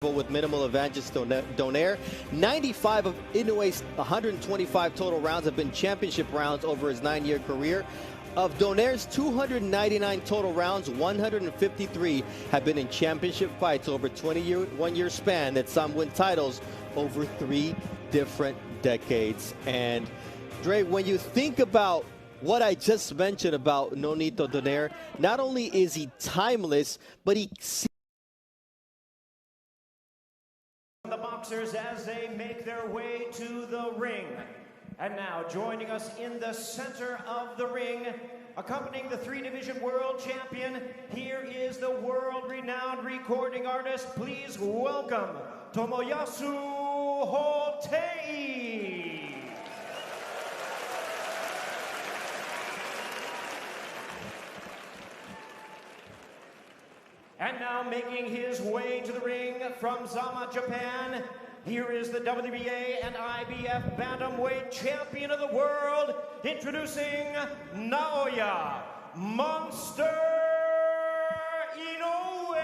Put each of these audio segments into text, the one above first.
with minimal advantages to Donaire. 95 of Inoue's 125 total rounds have been championship rounds over his 9-year career. Of Donaire's 299 total rounds, 153 have been in championship fights over 21-year span that some win titles over 3 different decades. And Dre, when you think about what I just mentioned about Nonito Donaire, not only is he timeless, but he the boxers as they make their way to the ring. And now joining us in the center of the ring, accompanying the 3-division world champion, here is the world-renowned recording artist. Please welcome Tomoyasu Hotei. And now making his way to the ring from Zama, Japan, here is the WBA and IBF Bantamweight Champion of the World, introducing Naoya Monster Inoue.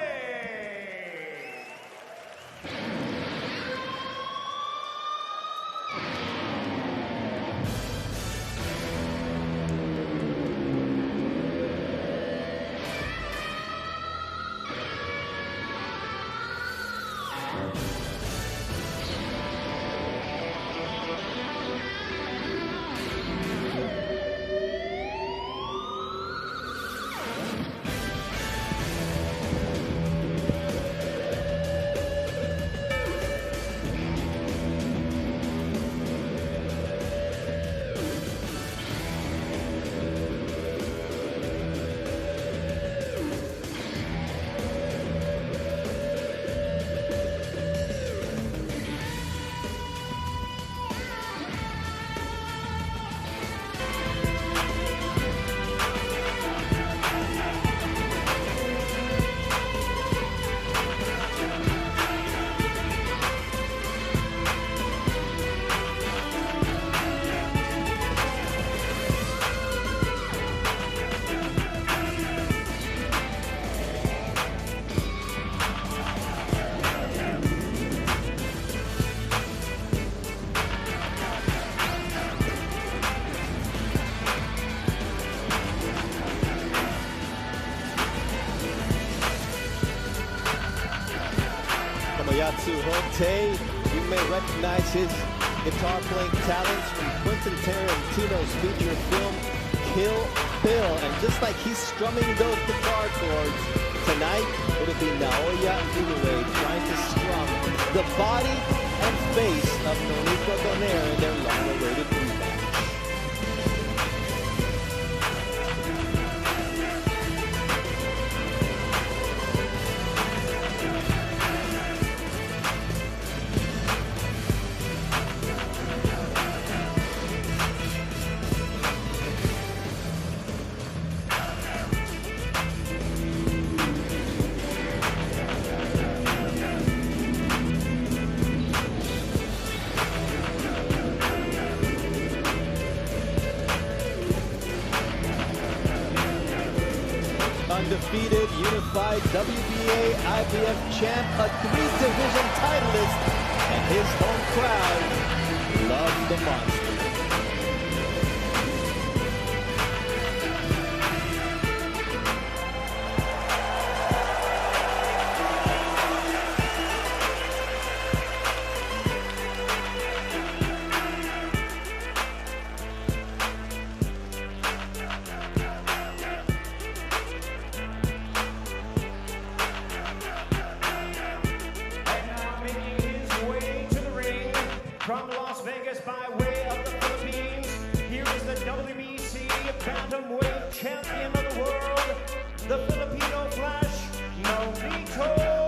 Tomoyasu Hotei, you may recognize his guitar playing talents from Quentin Tarantino's feature film Kill Bill. And just like he's strumming those guitar chords, tonight it'll be Naoya Inoue trying to strum the body and face of Nonito Donaire in their long-awaited rematch. Undefeated, unified WBA IBF champ, a 3-division titleist, and his home crowd loves the monster. From Las Vegas by way of the Philippines, here is the WBC Bantamweight Champion of the World, the Filipino Flash, Nonito Donaire.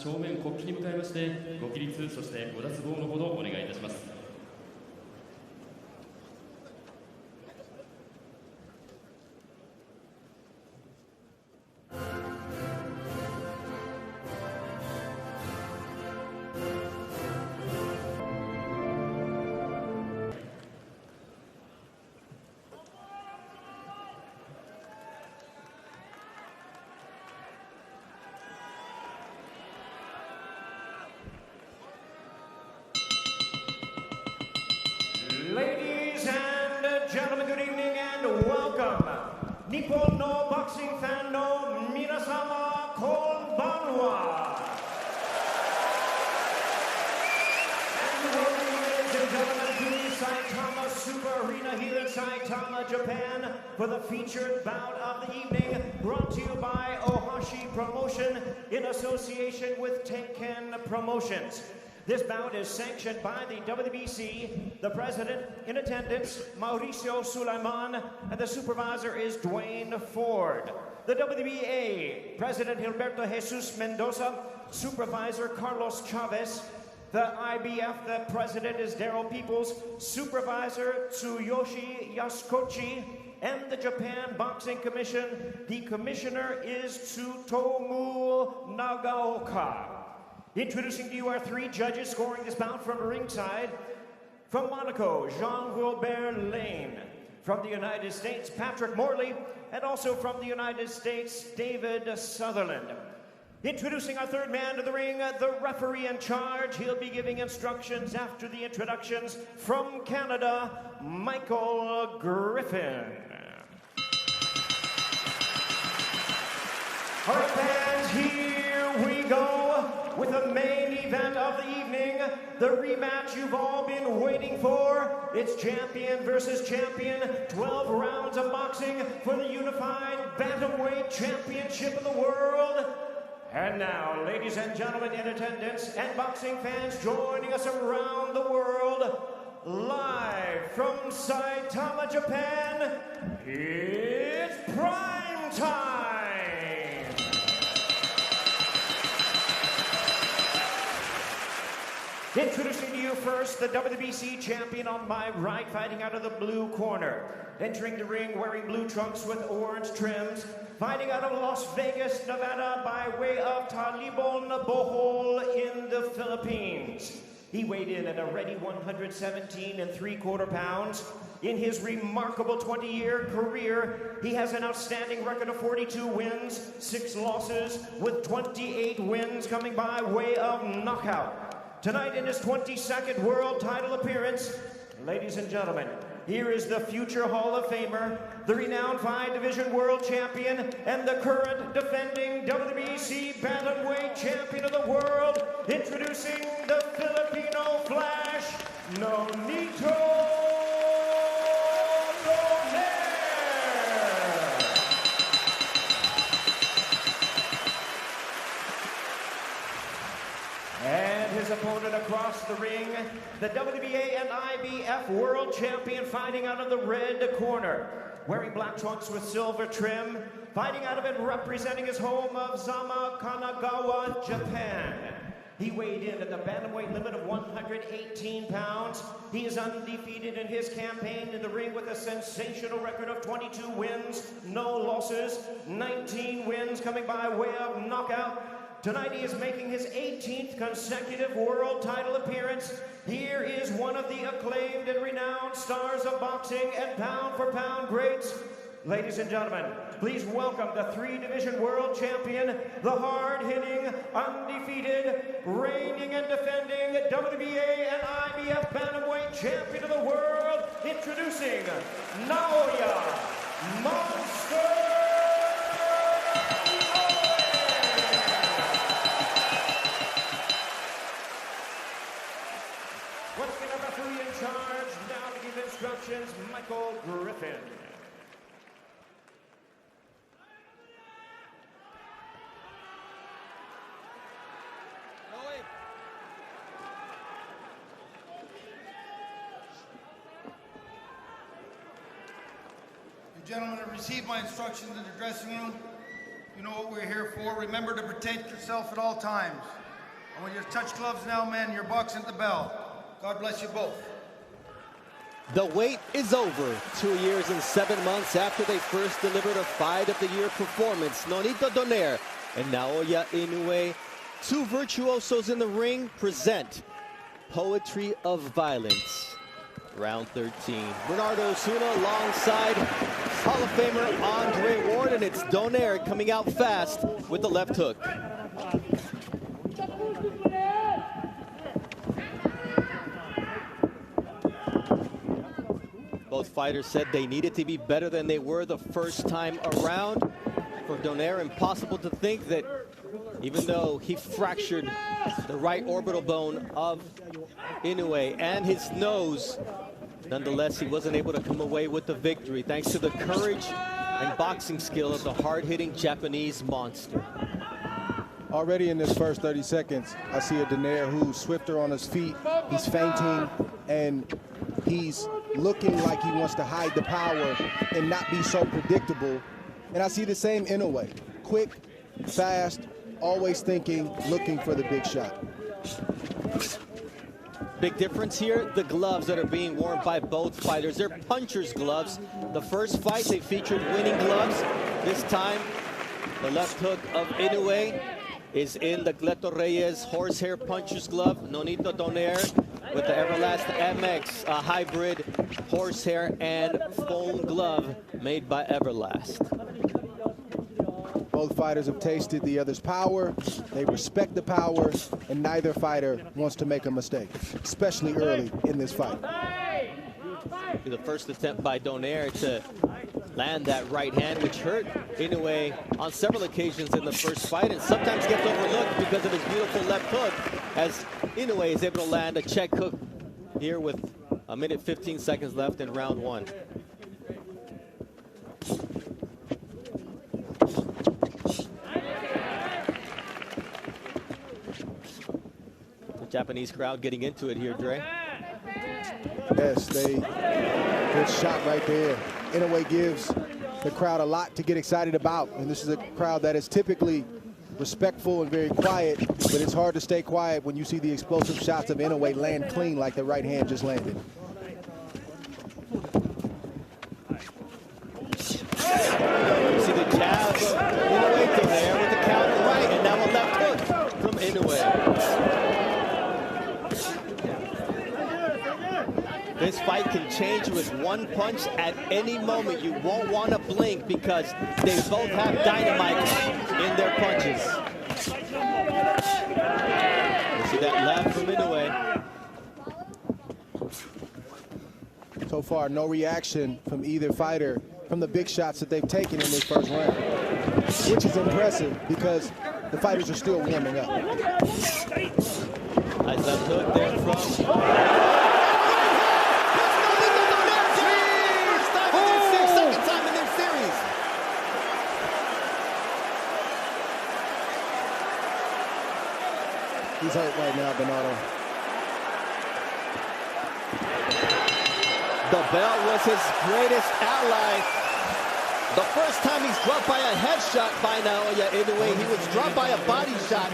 正面国旗に向かいましてご起立、そしてご脱帽のほどお願いいたします。Ladies and gentlemen, good evening and welcome. Nippon no boxing fan no minasama konbanwa. And welcome, ladies and gentlemen, to the Saitama Super Arena here in Saitama, Japan, for the featured bout of the evening, brought to you by Ohashi Promotion in association with Tenken Promotions. This bout is sanctioned by the WBC, the president in attendance, Mauricio Sulaiman, and the supervisor is Dwayne Ford. The WBA, President Gilberto Jesus Mendoza, supervisor Carlos Chavez. The IBF, the president is Daryl Peoples, supervisor Tsuyoshi Yasukochi, and the Japan Boxing Commission, the commissioner is Tsutomu Nagaoka. Introducing to you our three judges scoring this bout from ringside. From Monaco, Jean-Wilbert Lane. From the United States, Patrick Morley. And also from the United States, David Sutherland. Introducing our third man to the ring, the referee in charge. He'll be giving instructions after the introductions. From Canada, Michael Griffin. All right, fans, here we go with the main event of the evening, the rematch you've all been waiting for. It's champion versus champion, 12 rounds of boxing for the unified bantamweight championship of the world. And now, ladies and gentlemen in attendance and boxing fans joining us around the world, live from Saitama, Japan, it's prime time! Introducing to you first, the WBC champion on my right, fighting out of the blue corner. Entering the ring wearing blue trunks with orange trims, fighting out of Las Vegas, Nevada by way of Talibon Bohol in the Philippines. He weighed in at a ready 117 3/4 pounds. In his remarkable 20-year career, he has an outstanding record of 42 wins, 6 losses, with 28 wins coming by way of knockout. Tonight in his 22nd world title appearance, ladies and gentlemen, here is the future Hall of Famer, the renowned 5-division world champion, and the current defending WBC bantamweight champion of the world, introducing the Filipino Flash, Nonito Donaire. And his opponent across the ring, the WBA and IBF world champion, fighting out of the red corner, wearing black trunks with silver trim, fighting out of it representing his home of Zama, Kanagawa, Japan. He weighed in at the bantamweight limit of 118 pounds. He is undefeated in his campaign in the ring with a sensational record of 22 wins, no losses, 19 wins coming by way of knockout. Tonight he is making his 18th consecutive world title appearance. Here is one of the acclaimed and renowned stars of boxing and pound-for-pound greats. Ladies and gentlemen, please welcome the 3-division world champion, the hard-hitting, undefeated, reigning and defending WBA and IBF bantamweight champion of the world, introducing Naoya Monster. Once again, our referee in charge, now to give instructions, Michael Griffin. You gentlemen have received my instructions in the dressing room. You know what we're here for. Remember to protect yourself at all times. I want you to touch gloves now, man. You're boxing at the bell. God bless you both. The wait is over. 2 years and 7 months after they first delivered a Fight of the Year performance. Nonito Donaire and Naoya Inoue, two virtuosos in the ring, present Poetry of Violence. Round 13. Bernardo Osuna alongside Hall of Famer Andre Ward, and it's Donaire coming out fast with the left hook. Both fighters said they needed to be better than they were the first time around. For Donaire, impossible to think that even though he fractured the right orbital bone of Inoue and his nose, nonetheless, he wasn't able to come away with the victory thanks to the courage and boxing skill of the hard-hitting Japanese monster. Already in this first 30 seconds, I see a Donaire who's swifter on his feet. He's feinting, and he's looking like he wants to hide the power and not be so predictable. And I see the same Inoue, quick, fast, always thinking, looking for the big shot. Big difference here, the gloves that are being worn by both fighters. They're puncher's gloves. The first fight, they featured winning gloves. This time, the left hook of Inoue is in the Gleto Reyes horsehair puncher's glove. Nonito Donaire with the Everlast MX, a hybrid horsehair and foam glove made by Everlast. Both fighters have tasted the other's power. They respect the power, and neither fighter wants to make a mistake, especially early in this fight. The first attempt by Donaire to land that right hand, which hurt Inoue on several occasions in the first fight, and sometimes gets overlooked because of his beautiful left hook, as Inoue is able to land a check hook here with 1 minute 15 seconds left in round one. The Japanese crowd getting into it here, Dre. Yes, good shot right there. Inoue gives the crowd a lot to get excited about, and this is a crowd that is typically respectful and very quiet, but it's hard to stay quiet when you see the explosive shots of Inoue land clean like the right hand just landed. You see the jab of Inoue to there with the counter right, and now a left hook from Inoue. This fight can change with one punch at any moment. You won't want to blink because they both have dynamite in their punches. You see that left from Inoue. So far, no reaction from either fighter from the big shots that they've taken in this first round, which is impressive because the fighters are still warming up. Nice left hook there from... He's hurt right now, Bernardo. The bell was his greatest ally. The first time he's dropped by a headshot by Naoya Inoue, he was dropped by a body shot.